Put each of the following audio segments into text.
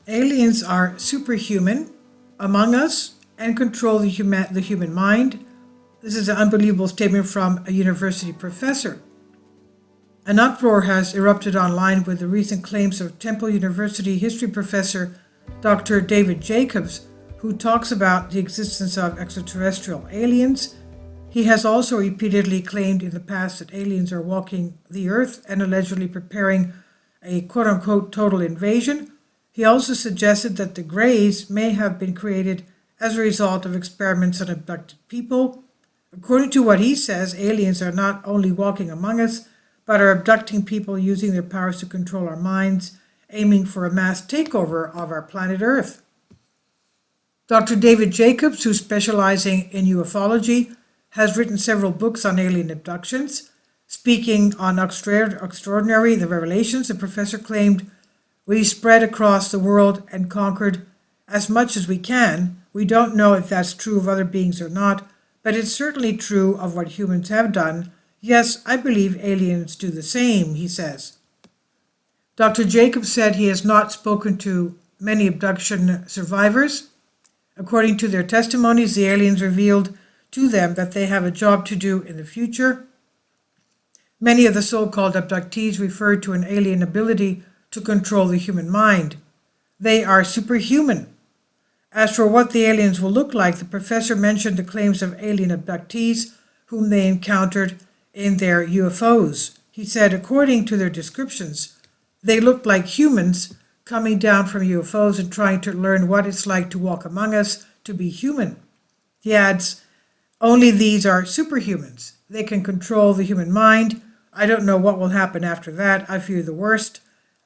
Aliens are superhuman, among us, and control the human mind. This is an unbelievable statement from a university professor. An uproar has erupted online with the recent claims of Temple University history professor Dr. David Jacobs, who talks about the existence of extraterrestrial aliens. He has also repeatedly claimed in the past that aliens are walking the earth and allegedly preparing a quote unquote total invasion. He also suggested that the Greys may have been created as a result of experiments on abducted people. According to what he says, aliens are not only walking among us, but are abducting people using their powers to control our minds, aiming for a mass takeover of our planet Earth. Dr. David Jacobs, who's specializing in ufology, has written several books on alien abductions. Speaking on Extraordinary, the Revelations, the professor claimed, "We spread across the world and conquered as much as we can. We don't know if that's true of other beings or not, but it's certainly true of what humans have done. Yes, I believe aliens do the same," he says. Dr. Jacobs said he has not spoken to many abduction survivors. According to their testimonies, the aliens revealed to them that they have a job to do in the future. Many of the so-called abductees referred to an alien ability to control the human mind. They are superhuman. As for what the aliens will look like, the professor mentioned the claims of alien abductees whom they encountered in their UFOs. He said, according to their descriptions, they looked like humans coming down from UFOs and trying to learn what it's like to walk among us, to be human. He adds, only these are superhumans. They can control the human mind. I don't know what will happen after that. I fear the worst.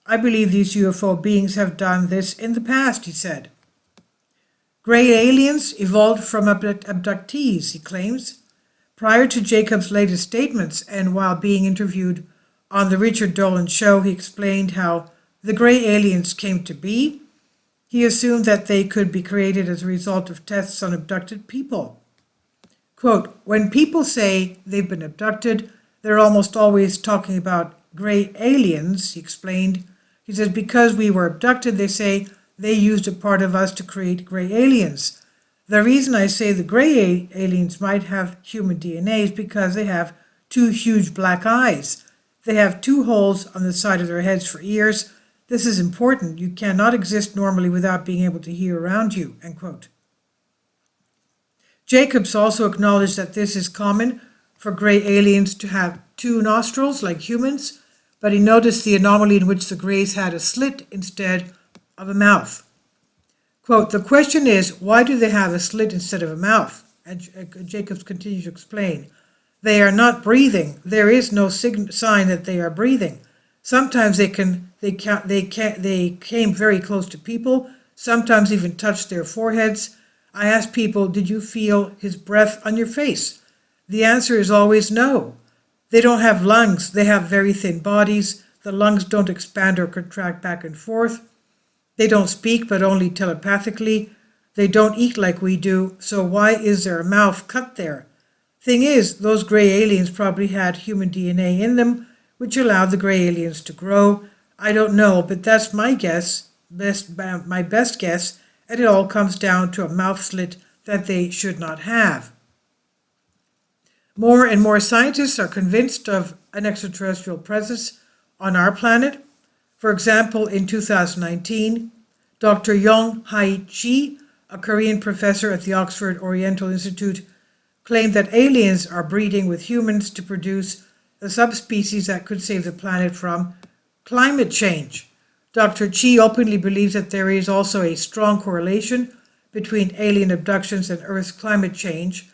I believe these UFO beings have done this in the past, he said. Gray aliens evolved from abductees, he claims. Prior to Jacob's latest statements and while being interviewed on the Richard Dolan show, he explained how the gray aliens came to be. He assumed that they could be created as a result of tests on abducted people. Quote, when people say they've been abducted, they're almost always talking about gray aliens, he explained. He says, because we were abducted, they say they used a part of us to create gray aliens. The reason I say the gray aliens might have human DNA is because they have two huge black eyes. They have two holes on the side of their heads for ears. This is important. You cannot exist normally without being able to hear around you, end quote. Jacobs also acknowledged that this is common for gray aliens to have two nostrils like humans, but he noticed the anomaly in which the grays had a slit instead of a mouth. Quote, the question is, why do they have a slit instead of a mouth? And Jacobs continues to explain, they are not breathing. There is no sign that they are breathing. Sometimes they came very close to people, sometimes even touched their foreheads. I asked people, did you feel his breath on your face? The answer is always no. They don't have lungs. They have very thin bodies. The lungs don't expand or contract back and forth. They don't speak, but only telepathically. They don't eat like we do, so why is there a mouth cut there? Thing is, those gray aliens probably had human DNA in them, which allowed the gray aliens to grow. I don't know, but that's my guess, my best guess, and it all comes down to a mouth slit that they should not have. More and more scientists are convinced of an extraterrestrial presence on our planet. For example, in 2019, Dr. Yong-Hai Chi, a Korean professor at the Oxford Oriental Institute, claimed that aliens are breeding with humans to produce a subspecies that could save the planet from climate change. Dr. Chi openly believes that there is also a strong correlation between alien abductions and Earth's climate change.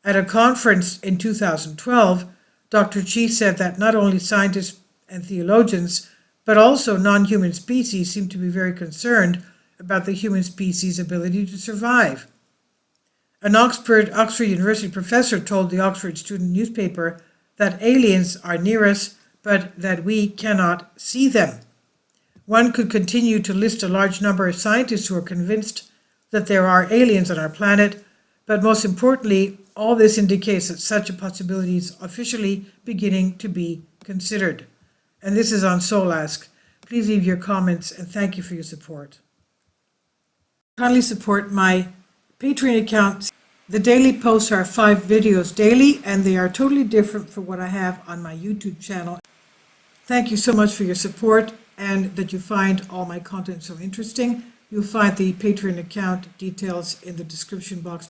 At a conference in 2012, Dr. Chi said that not only scientists and theologians, but also non-human species seem to be very concerned about the human species' ability to survive. An Oxford University professor told the Oxford student newspaper that aliens are near us, but that we cannot see them. One could continue to list a large number of scientists who are convinced that there are aliens on our planet, but most importantly, all this indicates that such a possibility is officially beginning to be considered. And this is on Soul Ask. Please leave your comments and thank you for your support. kindly support my Patreon account. The daily posts are 5 videos daily, and they are totally different from what I have on my YouTube channel. Thank you so much for your support and that you find all my content so interesting. You'll find the Patreon account details in the description box